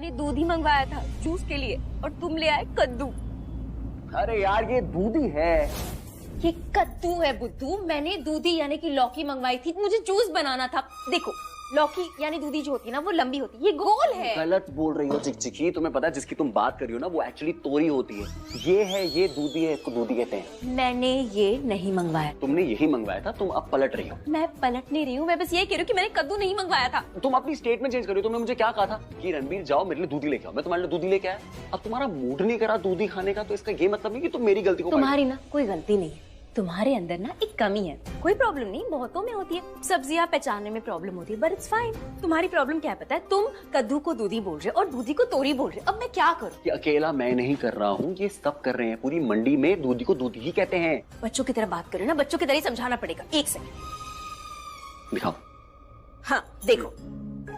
मैंने दूध ही मंगवाया था जूस के लिए और तुम ले आए कद्दू। अरे यार ये दूध ही है। ये कद्दू है बुद्धू। मैंने दूधी यानी कि लौकी मंगवाई थी, मुझे जूस बनाना था। देखो लौकी यानी दूधी जो होती है ना वो लंबी होती है, ये गोल है। गलत बोल रही हो चिकचिकी। तुम्हें पता है जिसकी तुम बात कर रही हो ना वो एक्चुअली तोरी होती है। ये है, ये दूधी है, इसको दूधी कहते हैं। मैंने ये नहीं मंगवाया। तुमने यही मंगवाया था, तुम अब पलट रही हो। मैं पलट नहीं रही हूँ, मैं बस ये कह रही हूँ कि मैंने कद्दू नहीं मंगवाया था। तुम अपनी स्टेटमेंट चेंज कर रही हो। तुमने मुझे क्या कहा था कि रणबीर जाओ मेरे लिए दूधी लेके आओ, मैं तुम्हारे लिए दूधी लेके आया। अब तुम्हारा मूड नहीं करा दूधी खाने का तो इसका ये मतलब नहीं कि तुम मेरी गलती को। तुम्हारी ना कोई गलती नहीं है, तुम्हारे अंदर ना एक कमी है। कोई प्रॉब्लम नहीं, बहुतों में होती है। सब्जियां पहचानने में प्रॉब्लम होती है, बट इट्स फाइन। तुम्हारी प्रॉब्लम क्या है पता है? तुम कद्दू को दूधी बोल रहे हो और दूधी को तोरी बोल रहे हो। अब मैं क्या करूं? ये अकेला मैं नहीं कर रहा हूँ, ये सब कर रहे हैं। पूरी मंडी में दूधी को दूधी ही कहते हैं। बच्चों की तरह बात करो ना, बच्चों की तरह ही समझाना पड़ेगा। एक सेकंड दिखाओ। हाँ देखो,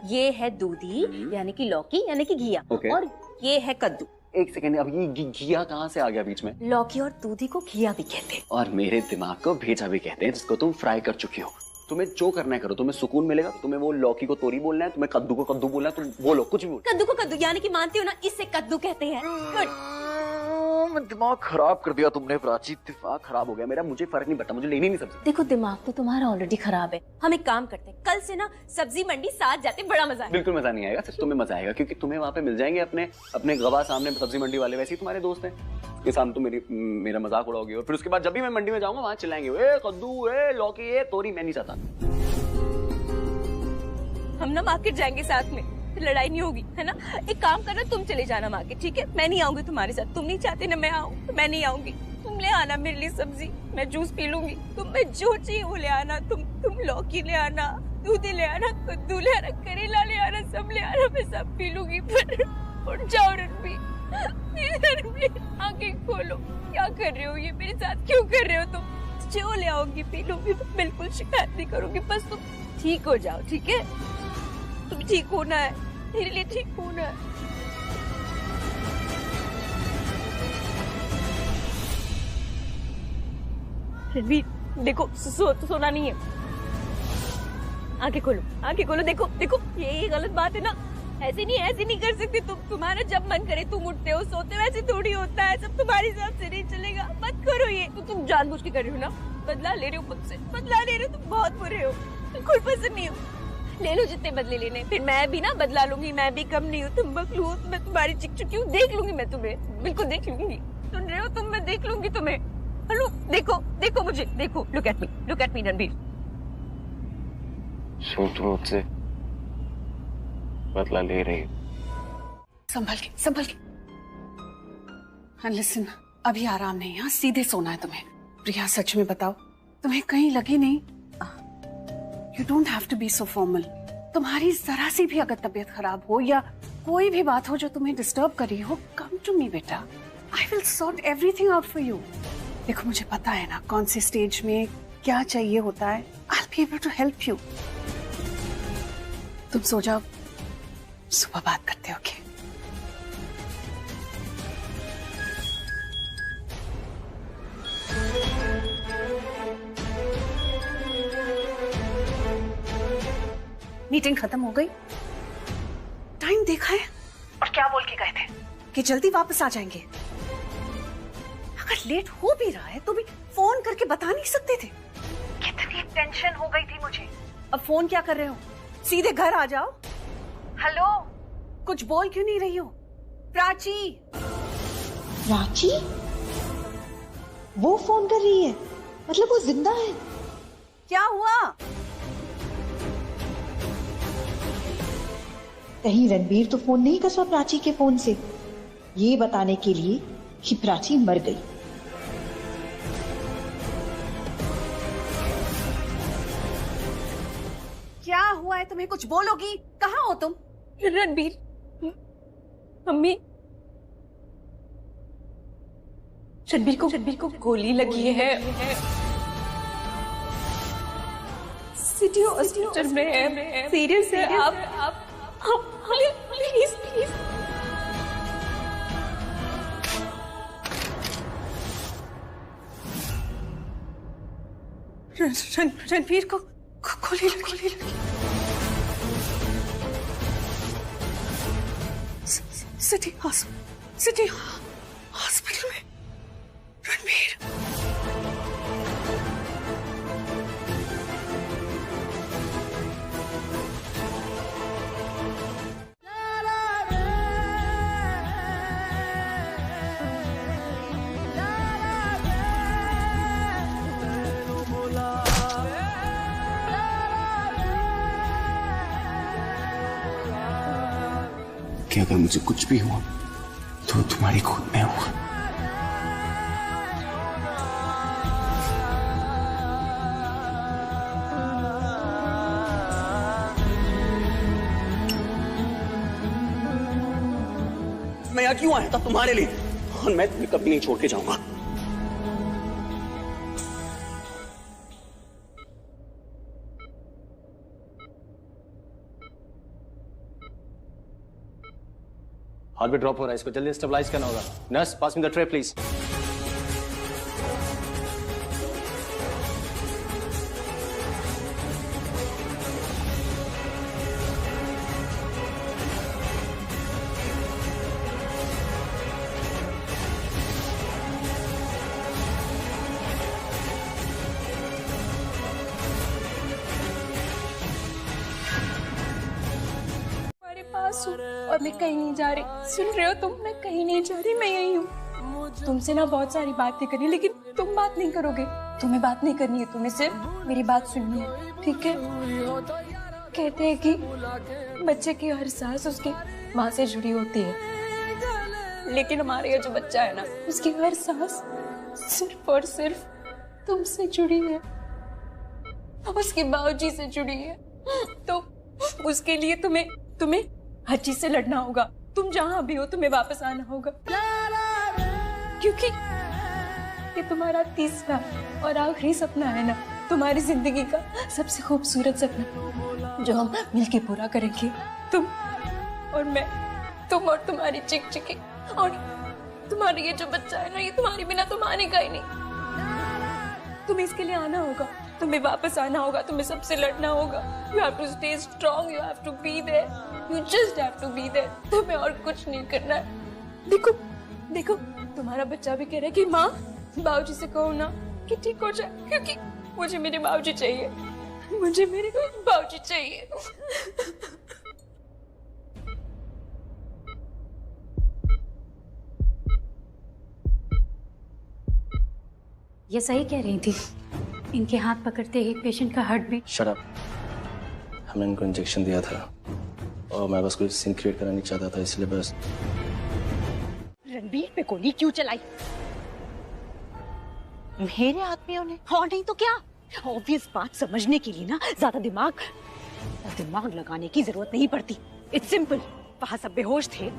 ये है दूधी यानी कि लौकी यानी कि घिया, और ये है कद्दू। एक सेकंड, अब ये घिया कहाँ से आ गया बीच में? लौकी और दूधी को घिया भी कहते हैं और मेरे दिमाग को भेजा भी कहते हैं, जिसको तुम फ्राई कर चुकी हो। तुम्हें जो करना है करो, तुम्हें सुकून मिलेगा। तुम्हें वो लौकी को तोरी बोलना है, तुम्हें कद्दू को कद्दू बोलना है, तुम बोलो कुछ भी बोलो। कद्दू को कद्दू यानी कि मानती हो ना, इससे कद्दू कहते हैं। गुड। दिमाग खराब कर दिया तुमने प्राची, दिमाग खराब हो गया मेरा। मुझे फर्क नहीं पड़ता, मुझे लेनी नहीं सब्जी। देखो दिमाग तो तुम्हारा ऑलरेडी खराब है। हम एक काम करते हैं, कल से ना सब्जी मंडी साथ जाते, बड़ा मजा आएगा। बिल्कुल मजा नहीं आएगा, सिर्फ तुम्हें मजा आएगा क्योंकि तुम्हें वहाँ पे मिल जाएंगे अपने गवाह सामने सब्जी मंडी वाले, वैसे ही तुम्हारे दोस्त हैं। के सामने तुम मेरा मजाक उड़ाओगे और फिर उसके बाद जब भी मैं मंडी में जाऊंगा वहाँ चिल्लाएंगे, ए कद्दू, ए लौकी, ए तोरी। मैं नहीं चाहता। हम ना मार्केट जाएंगे साथ में, लड़ाई नहीं होगी, है ना? एक काम करना, तुम चले जाना मार्केट, ठीक है? मैं नहीं आऊंगी तुम्हारे साथ। तुम नहीं चाहते ना मैं आऊँ, तो मैं नहीं आऊंगी। तुम ले आना मेरे लिए सब्जी, मैं जूस पी लूंगी। तुम्हें जो चाहिए वो ले आना। तुम लौकी ले आना, दूधी ले आना, कद्दू ले आना, करेला ले आना, सब ले आना, मैं सब पी लूंगी। पर उठ जाओ रणबीर, आंखें खोलो। क्या कर रहे हो? ये मेरे साथ क्यों कर रहे हो तुम? जो ले आओगी पी लूंगी, बिल्कुल शिकायत नहीं करूंगी। बस तुम ठीक हो जाओ, ठीक है? तुम ठीक होना है, मेरे लिए ठीक होना है। रणबीर देखो, सोना नहीं है। आंखें खोलो, देखो ये गलत बात है ना। ऐसे नहीं कर सकती तुम। तुम्हारा जब मन करे तुम उठते हो, सोते हो, ऐसे थोड़ी होता है। सब तुम्हारे हिसाब से नहीं चलेगा। मत करो ये। तो तुम जानबूझ के कर रही हो ना, बदला ले रहे हो मुझसे, बदला ले रहे हो। तुम बहुत बुरे हो, बिल्कुल पसंद नहीं हो। ले लो जितने बदले लेने, फिर मैं भी ना बदला लूंगी। मैं भी कम नहीं हूँ, तुम बकलू हो। मैं तुम्हारी चिक चुकी हूँ, देख लूंगी मैं तुम्हें, बिल्कुल देख लूंगी। सुन रहे हो तुम? मैं देख लूंगी तुम्हें। हेलो, देखो मुझे, देखो। Look at me Ranbir. तुम मुझसे बदला ले रही हो? संभल के। हाँ लिसन, अभी आराम नहीं है, सीधे सोना है तुम्हें। प्रिया सच में बताओ, तुम्हें कहीं लगी नहीं? You don't have to be so formal. तुम्हारी जरा सी भी अगर तबीयत खराब हो या कोई भी बात हो जो तुम्हें डिस्टर्ब कर रही हो, come to me बेटा। I will sort everything out for you. देखो मुझे पता है ना कौन सी स्टेज में क्या चाहिए होता है। I'll be able to help you. तुम सो जाओ, सुबह बात करते हो। ओके? मीटिंग खत्म हो गई, टाइम देखा है और क्या बोल के गए थे कि जल्दी वापस आ जाएंगे। अगर लेट हो भी रहा है तो भी फोन करके बता नहीं सकते थे? कितनी टेंशन हो गई थी मुझे। अब फोन क्या कर रहे हो? सीधे घर आ जाओ। हेलो, कुछ बोल क्यों नहीं रही हो? प्राची वो फोन कर रही है? मतलब वो जिंदा है? क्या हुआ? कहीं रणबीर तो फोन नहीं कसवा प्राची के फोन से, ये बताने के लिए कि प्राची मर गई। क्या हुआ है तुम्हें? कुछ बोलोगी? कहाँ हो तुम? रणबीर, मम्मी, रणबीर को गोली लगी है। सिटी हॉस्पिटल में है, सीरियस है। आप प्लीज रणबीर को गोली लगी। सिटी हॉस्पिटल में रणबीर। कि अगर मुझे कुछ भी हुआ तो तुम्हारी खुद में होगा। मैं यहाँ क्यों आया था? तुम्हारे लिए, और मैं तुम्हें कभी नहीं छोड़ के जाऊंगा। हार्ट बीट ड्रॉप हो रहा है, इसको जल्दी स्टेबलाइज करना होगा। Nurse, pass me the tray please. पास हूँ और मैं कहीं नहीं जा रही। सुन रहे हो तुम? मैं कहीं नहीं जा रही, मैं यही हूँ। तुमसे ना बहुत सारी बातें करनी, लेकिन तुम बात नहीं करोगे। तुम्हें बात नहीं करनी है, तुम्हें सिर्फ मेरी बात सुननी है, ठीक है? कहते हैं कि बच्चे की हर सांस उसकी माँ से जुड़ी होती है, लेकिन हमारे ये जो बच्चा है ना, उसकी हर सांस सिर्फ और सिर्फ तुमसे जुड़ी है, उसके बाबूजी से जुड़ी है। तो उसके लिए तुम्हें हर चीज से लड़ना होगा। तुम जहां भी हो तुम्हें वापस आना होगा, क्योंकि ये तुम्हारा तीसरा और आखिरी सपना है ना, तुम्हारी जिंदगी का सबसे खूबसूरत सपना जो हम मिलके पूरा करेंगे। तुम और मैं, तुम और तुम्हारी चिकचिकी, और तुम्हारा ये जो बच्चा है ना, ये तुम्हारे बिना तो मानेगा ही नहीं। तुम्हें इसके लिए आना होगा, तुम्हें वापस आना होगा, तुम्हें सबसे लड़ना होगा। You have to stay strong, you have to be there, you just have to be there। तुम्हें और कुछ नहीं करना है। देखो देखो, तुम्हारा बच्चा भी कह रहा है कि माँ, बाबूजी से कहो ना कि ठीक हो जाए, क्योंकि मुझे मेरे बाबूजी चाहिए, मुझे मेरे बाबूजी चाहिए। ये सही कह रही थी, इनके हाथ पकड़ते ही पेशेंट का हार्ट बीट। Shut up. हमने इनको इंजेक्शन दिया था और मैं बस कोई सीन क्रिएट करना नहीं चाहता था, इसलिए बस। रणबीर पे गोली क्यों चलाई? मेरे आदमियों ने? और नहीं तो क्या? ऑब्वियस बात समझने के लिए ना ज्यादा दिमाग लगाने की जरूरत नहीं पड़ती। It's simple. वहां सब बेहोश थे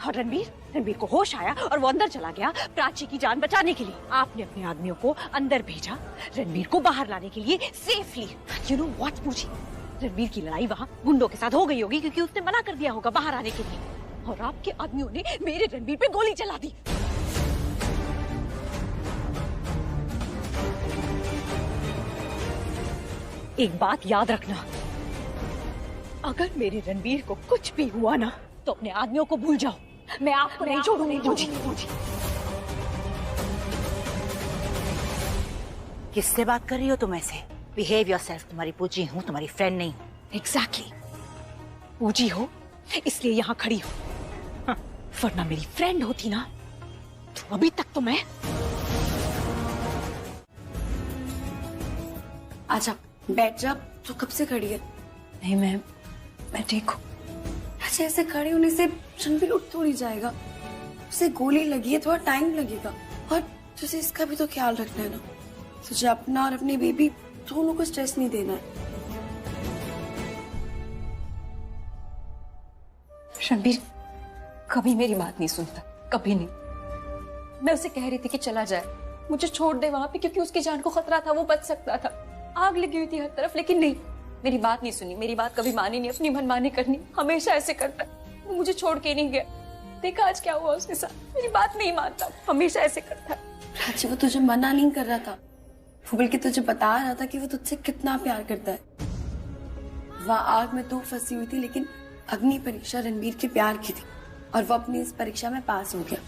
और रणबीर को होश आया और वो अंदर चला गया प्राची की जान बचाने के लिए। आपने अपने आदमियों को अंदर भेजा रणबीर को बाहर लाने के लिए सेफली। यू नो व्हाट पूछी? रणबीर की लड़ाई वहाँ गुंडों के साथ हो गई होगी, क्योंकि उसने मना कर दिया होगा बाहर आने के लिए, और आपके आदमियों ने मेरे रणबीर पे गोली चला दी। एक बात याद रखना, अगर मेरे रणबीर को कुछ भी हुआ ना, तो अपने आदमियों को भूल जाओ। मैं आपको नहीं छोड़ूंगी। किससे बात कर रही हो तुम ऐसे? Behave yourself. तुम्हारी पूजी हूँ, तुम्हारी फ्रेंड नहीं। एग्जैक्टली। पूजी हो इसलिए यहाँ खड़ी हो, वरना मेरी फ्रेंड होती ना तो अभी तक तो मैं। आजा, बैठ जा। तो कब से खड़ी है? नहीं, मैं ठीक हूँ। अच्छा, ऐसे खड़े होने से रणबीर उठ थोड़ी जाएगा। उसे गोली लगी है, थोड़ा टाइम लगेगा। और तुझे इसका भी तो ख्याल रखना है ना। तुझे अपना और अपनी बेबी दोनों को स्ट्रेस नहीं देना है। रणबीर कभी मेरी बात नहीं सुनता, कभी नहीं। मैं उसे कह रही थी कि चला जाए, मुझे छोड़ दे वहां पे, क्योंकि उसकी जान को खतरा था, वो बच सकता था। आग लगी हुई थी हर तरफ, लेकिन नहीं, मेरी बात नहीं सुनी, मेरी बात कभी मानी नहीं, अपनी मनमानी करनी हमेशा ऐसे करता है। वो मुझे छोड़ के नहीं गया। देखा आज क्या हुआ उसके साथ, मेरी बात नहीं मानता, हमेशा ऐसे करता है। प्राची, वो तुझे मना नहीं कर रहा था, वो बल्कि तुझे बता रहा था कि वो तुझसे कितना प्यार करता है। वहाँ आग में तू फंसी हुई थी, लेकिन अग्नि परीक्षा रणबीर के प्यार की थी। और वो अपनी इस परीक्षा में पास हो गया।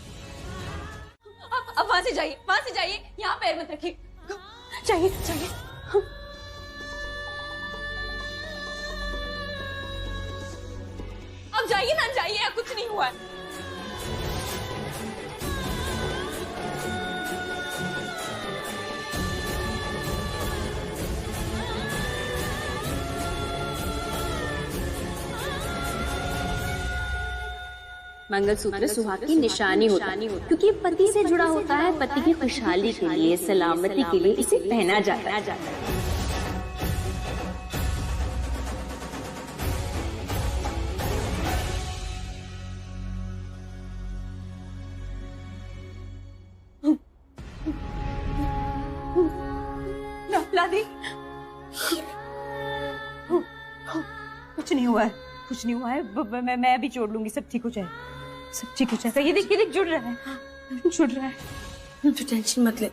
अब वहां से जाइए, वहां से जाइए, यहाँ पैर मत रखिए। चाहिए चाहिए। अब जाइए ना, जाइए, कुछ नहीं हुआ है। मंगलसूत्र सुहाग की निशानी होता है क्योंकि ये पति से जुड़ा होता है, पति की खुशहाली के लिए, सलामती के लिए इसे पहना जाता है। ला दी। कुछ नहीं हुआ है, कुछ नहीं हुआ है। मैं भी जोड़ लूंगी, सब ठीक हो जाए, सब ठीक हो जाएगा। ये देख जुड़ रहा है, जुड़ रहा है। तो टेंशन मत ले।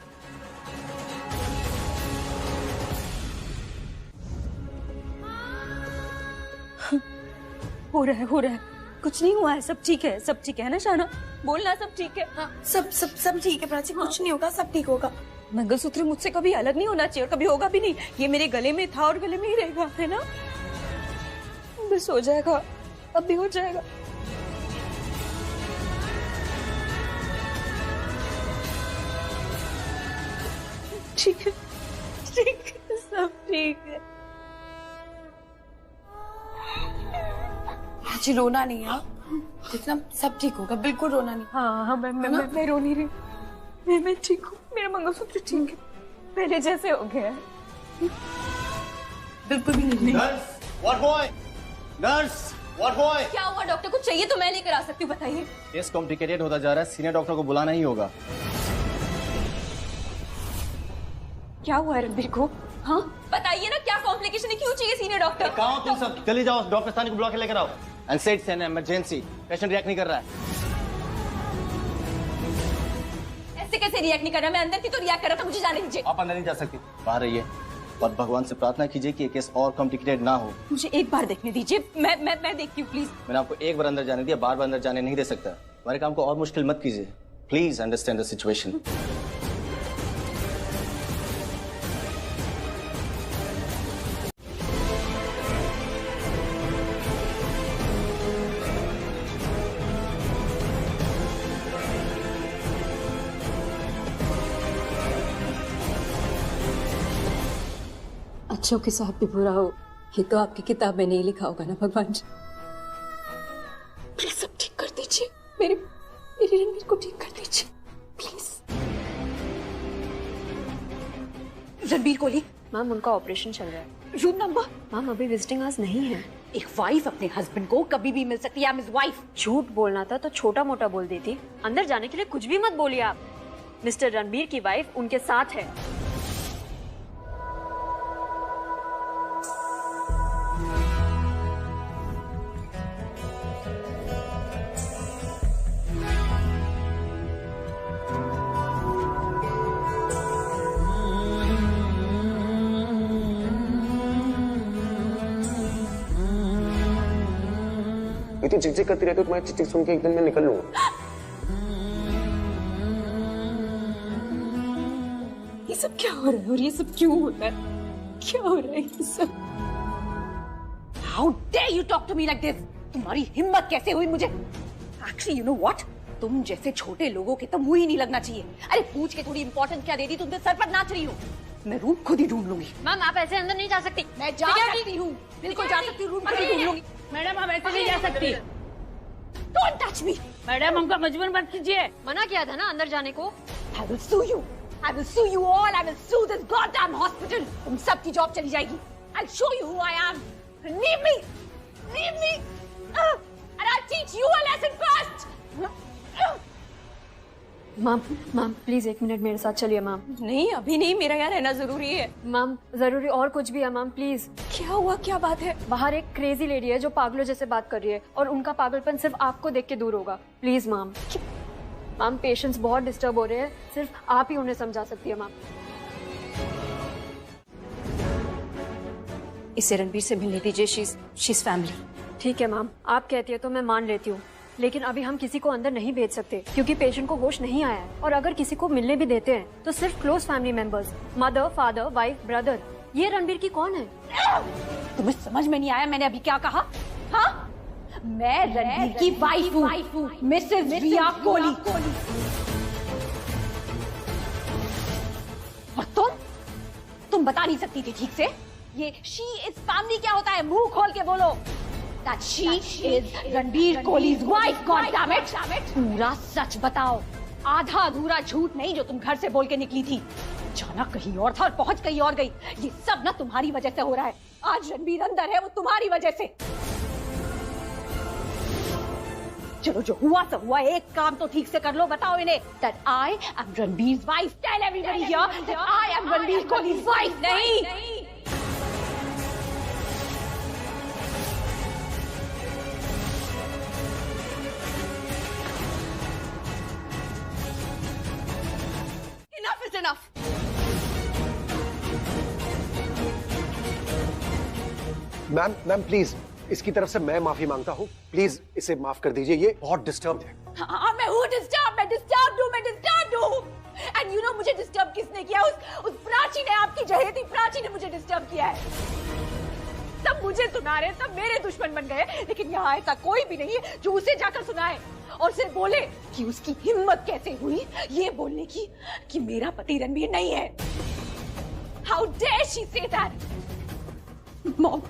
हो रहा है, कुछ नहीं हुआ है, सब ठीक है, सब ठीक है ना शाना? बोलना सब ठीक है। हाँ, सब ठीक है प्राची, कुछ नहीं होगा, सब ठीक होगा। मंगलसूत्र मुझसे कभी अलग नहीं होना चाहिए और कभी होगा भी नहीं। ये मेरे गले में था और गले में ही रहेगा, है ना? बस हो जाएगा, अब भी हो जाएगा। ठीक है, सब ठीक है। प्राची रोना नहीं है, जितना सब ठीक होगा, बिल्कुल रोना नहीं। हाँ, मैं रो नहीं रही, मैं ठीक हूँ, मेरा मंगलसूत्र ठीक है, पहले जैसे हो गया है, बिल्कुल भी नहीं। Nurse, what boy? क्या हुआ डॉक्टर? कुछ चाहिए तो मैं लेकर आ सकती हूँ, बताइए। केस कॉम्प्लिकेटेड होता जा रहा है, सीनियर डॉक्टर को बुलाना ही होगा। क्या हुआ है रणबीर को? हाँ बताइए ना, क्या कॉम्प्लिकेशन है, क्यों चाहिए सीनियर डॉक्टर? कहाँ हो तुम सब? चले जाओ, डॉक्टर सानी को बुला के लेकर आओ। एंड से it's an emergency, patient react नहीं कर रहा है। ऐसे कैसे रिएक्ट नहीं कर रहा? मैं अंदर थी तो रिएक्ट कर रहा था, मुझे जाने दीजिए। आप अंदर नहीं जा सकती, बाहर रहिए और भगवान से प्रार्थना कीजिए कि ये केस और कॉम्प्लिकेटेड ना हो। मुझे एक बार देखने दीजिए, मैं देखती हूँ, प्लीज। मैंने आपको एक बार अंदर जाने दिया, बार बार अंदर जाने नहीं दे सकता। हमारे काम को और मुश्किल मत कीजिए, प्लीज अंडरस्टैंड द सिचुएशन। अच्छों के साथ भी बुरा हो, ये तो आपकी किताब में नहीं लिखा होगा ना भगवान जी। प्लीज सब ठीक कर दीजिए, मेरे रणबीर को ठीक कर दीजिए, प्लीज। रणबीर कोहली मैम, उनका ऑपरेशन चल रहा है। Room number? मैम, अभी विजिटिंग आवर्स नहीं है। एक वाइफ अपने हस्बैंड को कभी भी मिल सकती है। I am his wife. झूठ बोलना था तो छोटा मोटा बोल देती। अंदर जाने के लिए कुछ भी मत बोलिए आप। मिस्टर रणबीर की वाइफ उनके साथ है। इतनी चिकचिक करती रहती हो, तुम्हारी चिकचिक सुन के एक दिन मैं निकल लूंगा। ये सब क्या हो रहा है और ये सब क्यों हो रहा है? क्या हो रहा है ये सब? How dare you talk to me like this? तुम्हारी हिम्मत कैसे हुई मुझे? Actually, you know what? तुम जैसे छोटे लोगों के तो मुंह ही नहीं लगना चाहिए। अरे पूछ के थोड़ी इंपॉर्टेंस क्या दे दी, तुम तो सर पर नाच रही हो। मैं रूम खुद ही ढूंढ लूंगी। मैम, आप ऐसे अंदर नहीं जा सकती। मैं जा सकती हूँ, बिल्कुल जा सकती हूँ, रूम खुद ही ढूंढ लूंगी। मैडम, हम ऐसे नहीं जा सकती। Don't touch me. मैडम, हमको मजबूर मत कीजिए। मना किया था ना अंदर जाने को। I will sue you. I will sue you all. I will sue this goddamn hospital. तुम सबकी जॉब चली जाएगी। I'll show you who I am. Leave me. Leave me. And I'll teach you a lesson first. Ma'am, please 1 minute मेरे साथ चलिए ma'am. नहीं, अभी नहीं, मेरा यहाँ रहना जरूरी है। मैम, जरूरी और कुछ भी है मैम, प्लीज। क्या हुआ, क्या बात है? बाहर एक क्रेजी लेडी है जो पागलों जैसे बात कर रही है और उनका पागलपन सिर्फ आपको देख के दूर होगा। Please ma'am. मैम, पेशेंट्स बहुत डिस्टर्ब हो रहे हैं, सिर्फ आप ही उन्हें समझा सकती है मैम। इसे रणबीर से मिलने दीजिए, शीज फैमिली। ठीक है मैम, आप कहती है तो मैं मान लेती हूँ, लेकिन अभी हम किसी को अंदर नहीं भेज सकते क्योंकि पेशेंट को होश नहीं आया है। और अगर किसी को मिलने भी देते हैं तो सिर्फ close family members, mother, father, wife, brother. ये रणबीर की कौन है? तुम्हें समझ में नहीं आया मैंने अभी क्या कहा? हाँ, मैं रणबीर की वाइफ हूँ, मिसेस रिया कोहली। और तुम बता नहीं सकती थी ठीक से? ये शी इज फैमिली क्या होता है? मुंह खोल के बोलो। That she is Ranbir Kohli's wife, God damn it! पूरा सच बताओ, आधा अधूरा झूठ नहीं जो तुम घर से बोल के निकली थी। जाना कहीं और था और पहुंच कहीं और गई। ये सब ना तुम्हारी वजह से हो रहा है। आज रणबीर अंदर है वो तुम्हारी वजह से। चलो जो हुआ सब हुआ, एक काम तो ठीक से कर लो। बताओ इन्हें that I am Ranbir's wife. Tell everybody here that I am Ranbir Kohli's wife. नहीं। Enough is enough. Ma'am please, इसकी तरफ से मैं माफी मांगता हूँ। प्लीज इसे माफ कर दीजिए, ये बहुत डिस्टर्ब है। हाँ, मैं हूँ डिस्टर्ब, मैं डिस्टर्ब हूँ। एंड यू नो मुझे डिस्टर्ब किसने किया? उस प्राची ने, आपकी जहेती प्राची ने मुझे डिस्टर्ब किया है। सब मुझे सुना रहे, सब मेरे दुश्मन बन गए, लेकिन यहाँ ऐसा कोई भी नहीं है जो उसे जाकर सुनाए और सिर्फ बोले कि उसकी हिम्मत कैसे हुई ये बोलने की कि मेरा पति रणबीर नहीं है। How dare she say that? Mom,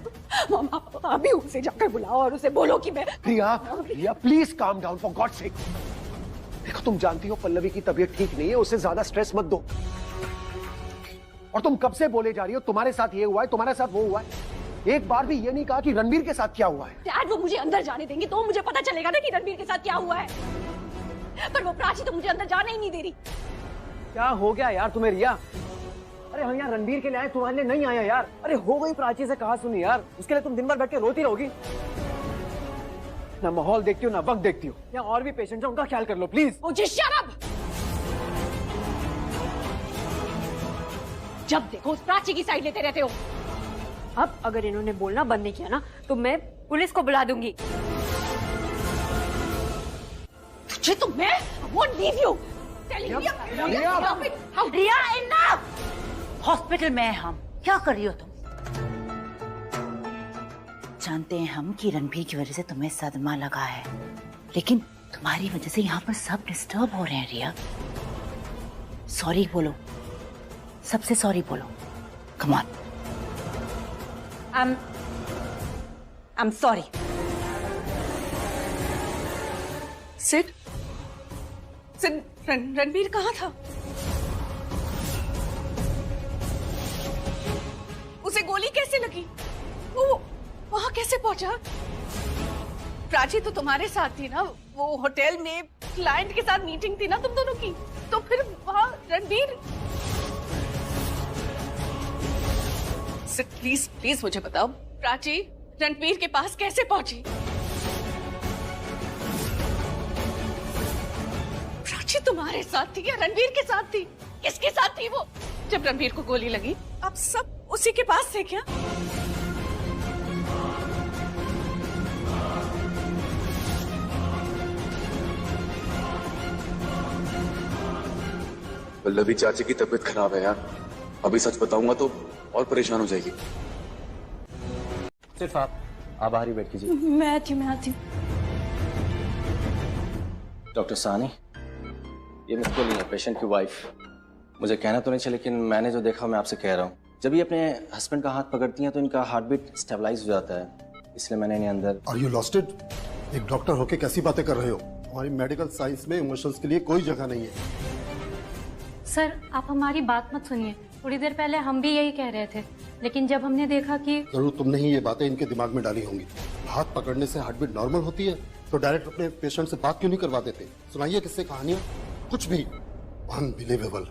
आप अभी उसे जाकर बुलाओ और उसे बोलो कि मैं। Riya please calm down for God sake. देखो तुम जानती हो पल्लवी की तबीयत ठीक नहीं है, उसे ज्यादा स्ट्रेस मत दो। और तुम कब से बोले जा रही हो तुम्हारे साथ ये हुआ है, तुम्हारे साथ वो हुआ है। एक बार भी ये नहीं कहा कि रणबीर के साथ क्या हुआ है। डैड, वो मुझे अंदर जाने देंगे तो मुझे पता चलेगा ना कि रणबीर के साथ क्या हुआ है। पर वो प्राची तो मुझे अंदर जाने ही नहीं दे रही। क्या हो गया यार तुम्हें रिया? अरे हम यहाँ रणबीर के लिए आए, तुम्हारे लिए नहीं आया यार। अरे हो गई प्राची से कहा सुनी यार, उसके लिए तुम दिन भर बैठ के रोती रहोगी? ना माहौल देखती हो ना वक्त देखती हो। यहाँ और भी पेशेंट हैं, उनका ख्याल कर लो प्लीज। मुझे शराब, जब देखो उस प्राची की साइड लेते रहते हो। अब अगर इन्होंने बोलना बंद नहीं किया ना तो मैं पुलिस को बुला दूंगी। तुझे तो मैं won't leave you. Ria enough! Hospital में हम क्या कर रही हो तुम? जानते हैं हम कि रणबीर की वजह से तुम्हें सदमा लगा है, लेकिन तुम्हारी वजह से यहाँ पर सब डिस्टर्ब हो रहे हैं। रिया सॉरी बोलो, सबसे सॉरी बोलो। Come on. I'm sorry. Sid Ranbir कहाँ था? उसे गोली कैसे लगी? वो वहां कैसे पहुंचा? प्राची तो तुम्हारे साथ थी ना, वो होटल में क्लाइंट के साथ मीटिंग थी ना तुम दोनों की, तो फिर वहां रणबीर। सिड प्लीज मुझे बताओ, प्राची रणबीर के पास कैसे पहुंची? प्राची तुम्हारे साथ थी या रणबीर के साथ थी? किसके साथ थी वो जब रणबीर को गोली लगी? आप सब उसी के पास थे क्या? पल्लवी चाची की तबीयत खराब है यार, अभी सच बताऊंगा तो और परेशान हो जाएगी। सिर्फ आप बाहर ही बैठ कीजिए। मैं आती हूँ। डॉक्टर सानी, ये मिस कोहली है, पेशेंट की वाइफ। मुझे कहना तो नहीं चाहिए, लेकिन मैंने जो देखा मैं आपसे कह रहा हूँ। जब ये अपने हस्बैंड का हाथ पकड़ती हैं तो इनका हार्ट बीट स्टेबलाइज हो जाता है, इसलिए मैंने इन्हें अंदर। Are you lost it? एक डॉक्टर होके कैसी बातें कर रहे हो? हमारी मेडिकल साइंस में इमोशंस के लिए कोई जगह नहीं है। सर आप हमारी बात मत सुनिए, थोड़ी देर पहले हम भी यही कह रहे थे, लेकिन जब हमने देखा कि जरूर तुमने ही ये बातें इनके दिमाग में डाली होंगी। हाथ पकड़ने से हार्ट बीट नॉर्मल होती है तो डायरेक्ट अपने पेशेंट से बात क्यों नहीं करवा देते? सुनाइए किससे कहानियां, कुछ भी। अनबिलीवेबल।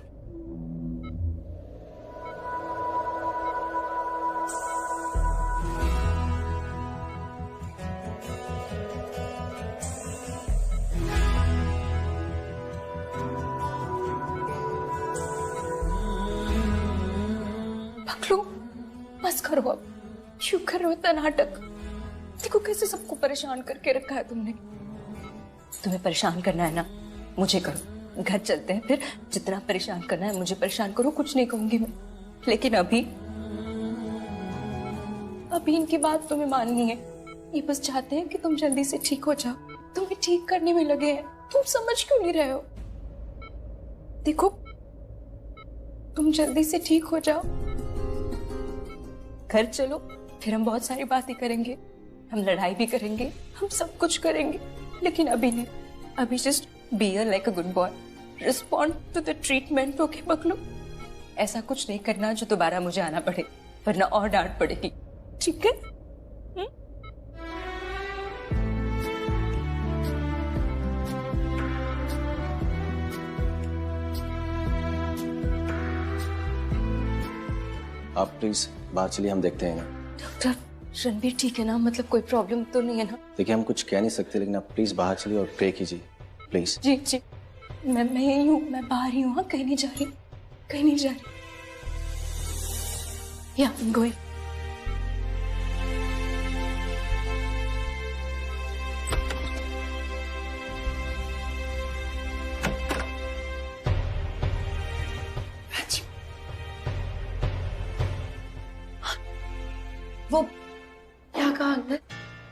बस करो अब, क्यों कर रहे हो इतना नाटक? देखो कैसे सबको परेशान करके रखा है तुमने। तुम्हें परेशान करना है ना, मुझे करो, घर चलते हैं, फिर जितना परेशान करना है मुझे परेशान करो, कुछ नहीं कहूंगी मैं। लेकिन अभी इनकी बात तुम्हें माननी है। ये बस चाहते हैं कि तुम जल्दी से ठीक हो जाओ, तुम्हें ठीक करने में लगे हैं, तुम समझ क्यों नहीं रहे हो? देखो, तुम जल्दी से ठीक हो जाओ, घर चलो, फिर हम बहुत सारी बातें करेंगे, हम लड़ाई भी करेंगे, हम सब कुछ करेंगे, लेकिन अभी नहीं। अभी just be like a good boy, respond to the treatment. Okay पगलू, ऐसा कुछ नहीं करना जो दोबारा मुझे आना पड़े, वरना और डांट पड़ेगी, ठीक है? आप प्लीज बाहर चलिए, हम देखते हैं ना। डॉक्टर, रणबीर ठीक है ना? मतलब कोई प्रॉब्लम तो नहीं है ना? देखिए, हम कुछ कह नहीं सकते, लेकिन आप प्लीज बाहर चलिए और प्रे कीजिए प्लीज। जी जी, मैं यही हूँ, मैं बाहर ही हूँ। हाँ, कहीं नहीं जा रही, कहीं नहीं जा रही। या गोइंग। वो क्या कहा अंदर?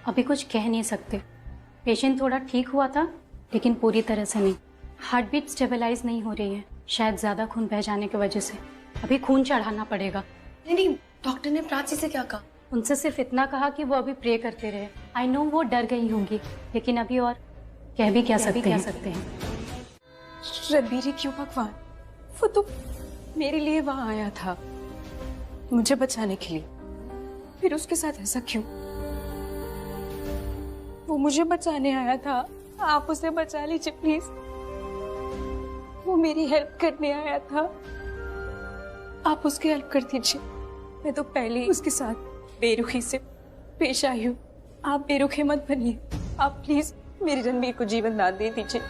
अभी कुछ कह नहीं सकते। पेशेंट थोड़ा ठीक हुआ था, लेकिन पूरी तरह से नहीं। हार्ट बीट स्टेबलाइज नहीं हो रही है, शायद ज्यादा खून बह जाने की वजह से। अभी खून चढ़ाना पड़ेगा। नहीं, डॉक्टर ने प्राची से क्या कहा? उनसे सिर्फ इतना कहा कि वो अभी प्रे करते रहे। आई नो वो डर गई होंगी, लेकिन अभी और कह भी क्या सकते हैं। रणबीर, क्यों भगवान? वो तो मेरे लिए वहां आया था, मुझे बचाने के लिए, फिर उसके साथ ऐसा क्यों? वो मुझे बचाने आया था, आप उसे बचा लीजिए प्लीज। वो मेरी हेल्प करने आया था, आप उसकी हेल्प कर दीजिए। मैं तो पहले ही उसके साथ बेरुखी से पेश आई हूँ, आप बेरुखे मत बनिए। आप प्लीज मेरे रणबीर को जीवन दान दे दीजिए।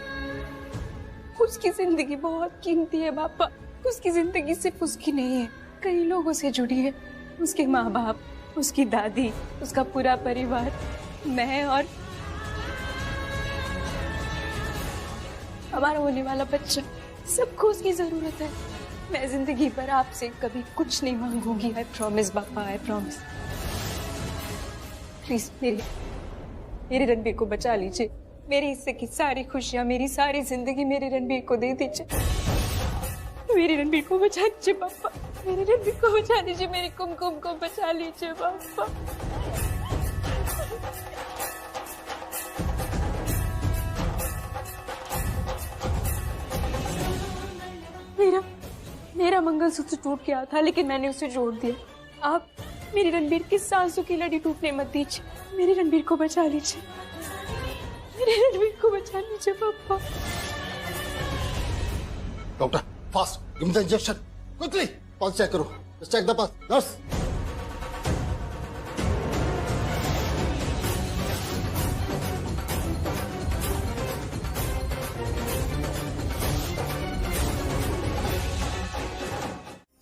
उसकी जिंदगी बहुत कीमती है पापा, उसकी जिंदगी सिर्फ उसकी नहीं है, कई लोगों से जुड़ी है। उसके माँ बाप, उसकी दादी, उसका पूरा परिवार, मैं और हमारा होने वाला बच्चा, सबको उसकी जरूरत है। मैं जिंदगी भर आपसे कभी कुछ नहीं मांगूंगी। आई प्रॉमिस पापा, आई प्रॉमिस। प्लीज मेरे रणबीर को बचा लीजिए। मेरी हिस्से की सारी खुशियां, मेरी सारी जिंदगी मेरे रणबीर को दे दीजिए। मेरे रणबीर को बचा लीजिए पापा, मेरे रणबीर को बचा लीजिए, मेरी कुमकुम को बचा लीजिए पापा। मेरा मंगलसूत्र टूट गया था, लेकिन मैंने उसे जोड़ दिया। आप मेरे रणबीर की सांसों की लड़ी टूटने मत दीजिए। मेरे रणबीर को बचा लीजिए, मेरे रणबीर को बचा लीजिए पापा। Doctor, fast, give me the injection quickly. Pulse check करो, चेक द पल्स। नर्स,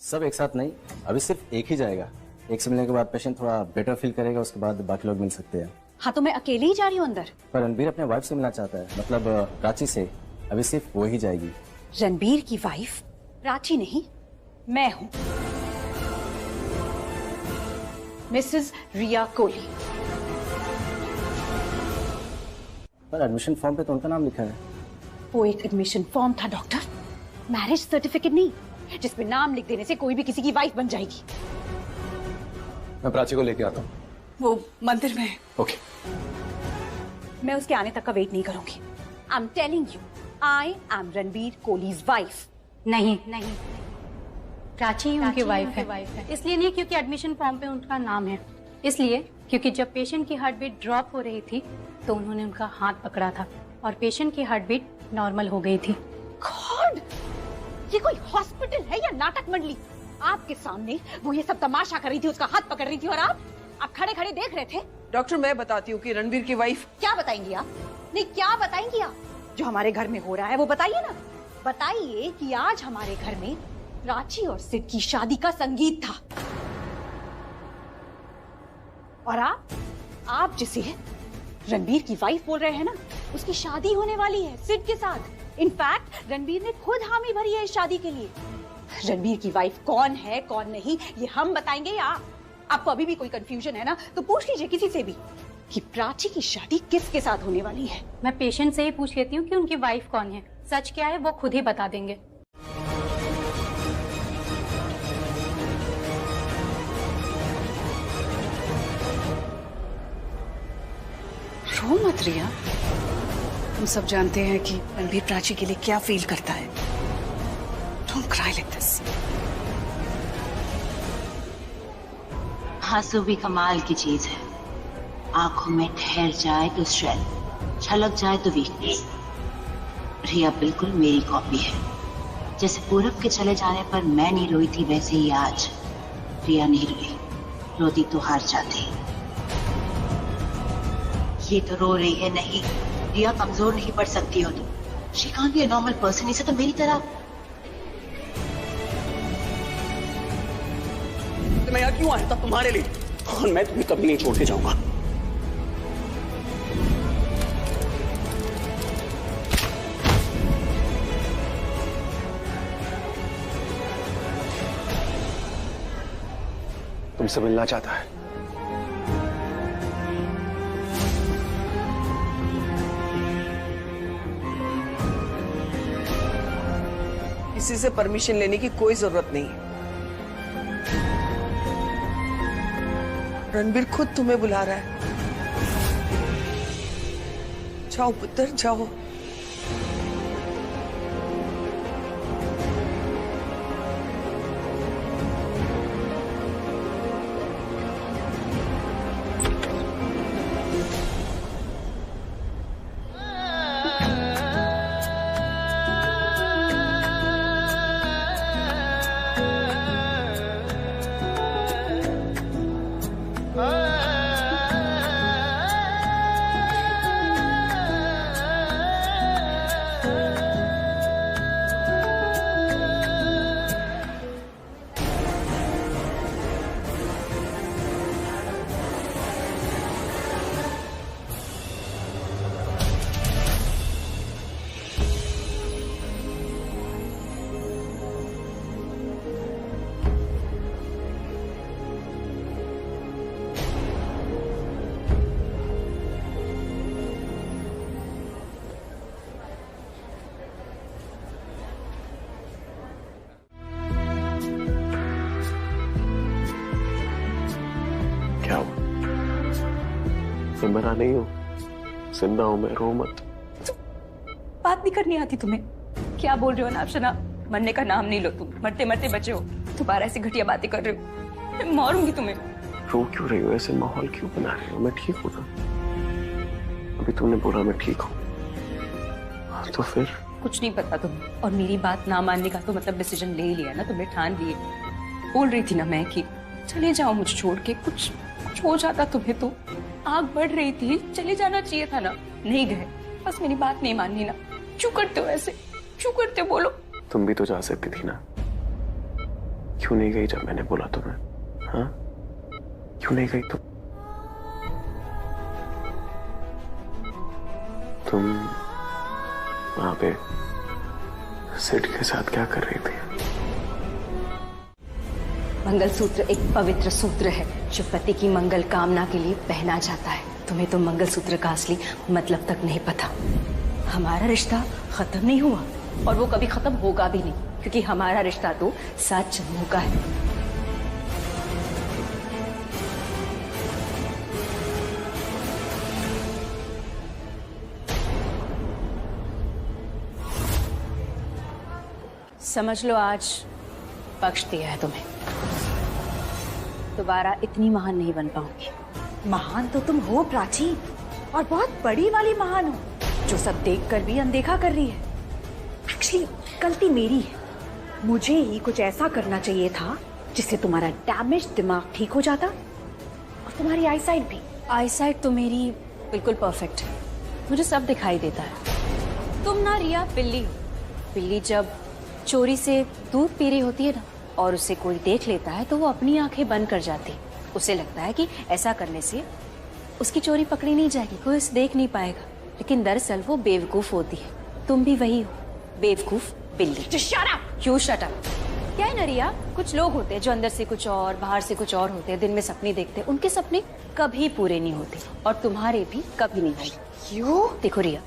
सब एक साथ नहीं, अभी सिर्फ एक ही जाएगा। एक से मिलने के बाद पेशेंट थोड़ा बेटर फील करेगा, उसके बाद बाकी लोग मिल सकते हैं। हाँ, तो मैं अकेले ही जा रही हूँ अंदर। पर रणबीर अपने वाइफ से मिलना चाहता है, मतलब प्राची से। अभी सिर्फ वो ही जाएगी। रणबीर की वाइफ प्राची नहीं, मैं हूँ, मिसेस रिया कोहली। पर एडमिशन फॉर्म पे तो उनका नाम लिखा है। वो एक एडमिशन फॉर्म था डॉक्टर, मैरिज सर्टिफिकेट नहीं, जिसमें नाम लिख देने से कोई भी किसी की वाइफ बन जाएगी। मैं प्राची को लेके आता हूँ। वो मंदिर में है। ओके। मैं उसके आने तक का वेट नहीं करूंगी। I am telling you, I am Ranbir Kohli's wife. नहीं, प्राची ही उनकी वाइफ है। इसलिए नहीं क्योंकि एडमिशन फॉर्म पे उनका नाम है, इसलिए क्योंकि जब पेशेंट की हार्ट बीट ड्रॉप हो रही थी तो उन्होंने उनका हाथ पकड़ा था और पेशेंट की हार्ट बीट नॉर्मल हो गई थी। गॉड, ये कोई हॉस्पिटल है या नाटक मंडली? आपके सामने वो ये सब तमाशा कर रही थी, उसका हाथ पकड़ रही थी और आप खड़े खड़े देख रहे थे। डॉक्टर, मैं बताती हूँ कि रणबीर की वाइफ। क्या बताएंगी आप? नहीं, क्या बताएंगी आप? जो हमारे घर में हो रहा है वो बताइए ना। बताइए कि आज हमारे घर में प्राची और सिड की शादी का संगीत था, और आप जिसे रणबीर की वाइफ बोल रहे हैं ना, उसकी शादी होने वाली है सिड के साथ। इनफैक्ट रणबीर ने खुद हामी भरी है इस शादी के लिए। रणबीर की वाइफ कौन है कौन नहीं ये हम बताएंगे या आपको अभी भी कोई कंफ्यूजन है ना तो पूछ लीजिए किसी से भी कि प्राची की शादी किसके साथ होने वाली है। मैं पेशेंट से ही पूछ लेती हूँ कि उनकी वाइफ कौन है, सच क्या है वो खुद ही बता देंगे। रो मत रिया, हम सब जानते हैं कि रणबीर प्राची के लिए क्या फील करता है। Don't cry like this. आंसू भी कमाल की चीज है। आंखों में ठहर जाए तो स्ट्रेंथ, छलक जाए तो वीकनेस। रिया बिल्कुल मेरी कॉपी है। जैसे पूरब के चले जाने पर मैं नहीं रोई थी, वैसे ही आज रिया नहीं रोई। रोती तो हार जाती। ये तो रो रही है नहीं, रिया कमजोर नहीं पड़ सकती हो तो। She can't be a normal person. इसे तो मेरी तरह मैं यहाँ क्यों आया था तुम्हारे लिए, और मैं तुम्हें कभी नहीं छोड़ के जाऊंगा। तुमसे मिलना चाहता है। किसी से परमिशन लेने की कोई जरूरत नहीं है। रणबीर खुद तुम्हें बुला रहा है। जाओ पुत्र जाओ। क्या हुआ? मैं मरा नहीं हूँ, जिंदा हूँ मैं। रो मत। बात नहीं करनी आती तुम्हें? क्या बोल रहे हो नाफशना? मरने का नाम नहीं लो तुम, मरते मरते बचे हो। दोबारा ऐसी घटिया बातें कर रहे हो, मैं मारूंगी तुम्हें। रो क्यों रही हो? ऐसे माहौल क्यों बना रही हो? मैं ठीक हूँ ना। अभी तुमने बोला मैं ठीक हूँ, तो फिर कुछ नहीं पता तुम्हें, और मेरी बात ना मानने का तो मतलब डिसीजन ले ही लिया ना तुमने, ठान लिए। बोल रही थी ना मैं कि चले जाओ मुझे छोड़ के, कुछ हो जाता तुम्हें तो। आग बढ़ रही थी, चले जाना चाहिए था ना, नहीं गए। बस मेरी बात नहीं माननी ना। क्यों करते हो ऐसे, क्यों करते हो? बोलो। तुम भी तो जा सकती थी ना, क्यों नहीं गई जब मैंने बोला तुम्हें? हाँ, क्यों नहीं गई तुम वहां पे सिड के साथ क्या कर रही थी? मंगलसूत्र एक पवित्र सूत्र है जो पति की मंगल कामना के लिए पहना जाता है। तुम्हें तो मंगलसूत्र का असली मतलब तक नहीं पता। हमारा रिश्ता खत्म नहीं हुआ और वो कभी खत्म होगा भी नहीं, क्योंकि हमारा रिश्ता तो 7 जन्मों का है। समझ लो आज पक्ष दिया है तुम्हें। दोबारा इतनी महान नहीं बन पाऊंगी। महान तो तुम हो प्राची, और बहुत बड़ी वाली महान हो, जो सब देखकर भी अनदेखा कर रही है। एक्चुअली गलती मेरी है, मुझे ही कुछ ऐसा करना चाहिए था जिससे तुम्हारा डैमेज दिमाग ठीक हो जाता और तुम्हारी आईसाइट भी। आईसाइट तो मेरी बिल्कुल परफेक्ट है, मुझे सब दिखाई देता है। तुम ना रिया बिल्ली हो। बिल्ली जब चोरी से दूध पी रही होती है ना, और उसे कोई देख लेता है तो वो अपनी आंखें बंद कर जाती है। उसे लगता है कि ऐसा करने से उसकी चोरी पकड़ी नहीं जाएगी, कोई उसे देख नहीं पाएगा, लेकिन दरअसल वो बेवकूफ होती है। तुम भी वही हो, बेवकूफ बिल्ली। Shut up. You shut up. क्या है ना रिया, कुछ लोग होते हैं जो अंदर से कुछ और बाहर से कुछ और होते हैं, दिन में सपने देखते हैं, उनके सपने कभी पूरे नहीं होते और तुम्हारे भी कभी नहीं होंगे। क्यों? देखो रिया,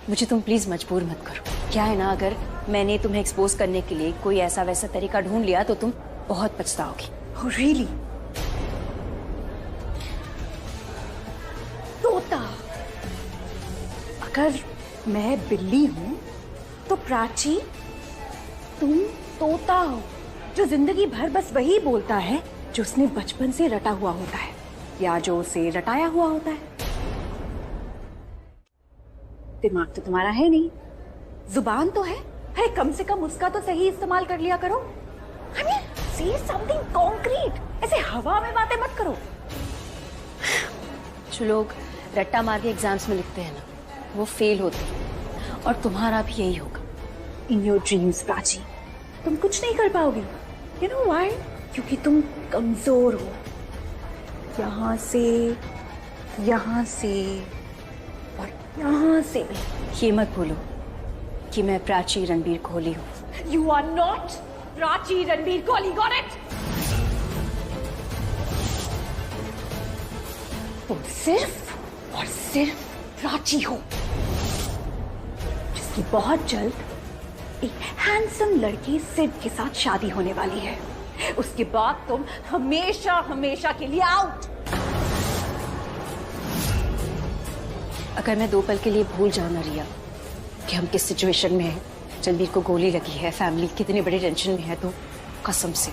मुझे तुम प्लीज मजबूर मत करो। क्या है ना, अगर मैंने तुम्हें एक्सपोज करने के लिए कोई ऐसा वैसा तरीका ढूंढ लिया तो तुम बहुत पछताओगी। Oh, really? तोता। अगर मैं बिल्ली हूं तो प्राची तुम तोता हो, जो जिंदगी भर बस वही बोलता है जो उसने बचपन से रटा हुआ होता है या जो उसे रटाया हुआ होता है। दिमाग तो तुम्हारा है नहीं, जुबान तो है, अरे कम से कम उसका तो सही इस्तेमाल कर लिया करो। I mean, say something concrete. ऐसे हवा में बातें मत करो। जो लोग रट्टा मार के एग्जाम्स में लिखते हैं ना, वो फेल होते हैं और तुम्हारा भी यही होगा। In your dreams, प्राची, तुम कुछ नहीं कर पाओगी। You know why? क्योंकि तुम कमजोर हो। यहाँ से और यहाँ से भी। ये मत भूलो कि मैं प्राची रणबीर कोहली हूँ। You are not Prachi Ranbir Kohli, got it? तुम सिर्फ और सिर्फ प्राची हो, जिसकी बहुत जल्द एक हैंडसम लड़के सिड के साथ शादी होने वाली है। उसके बाद तुम हमेशा हमेशा के लिए आउट। अगर मैं 2 पल के लिए भूल जाऊं ना रिया कि हम किस सिचुएशन में हैं, रणबीर को गोली लगी है, फैमिली कितने बड़े टेंशन में है, तो कसम से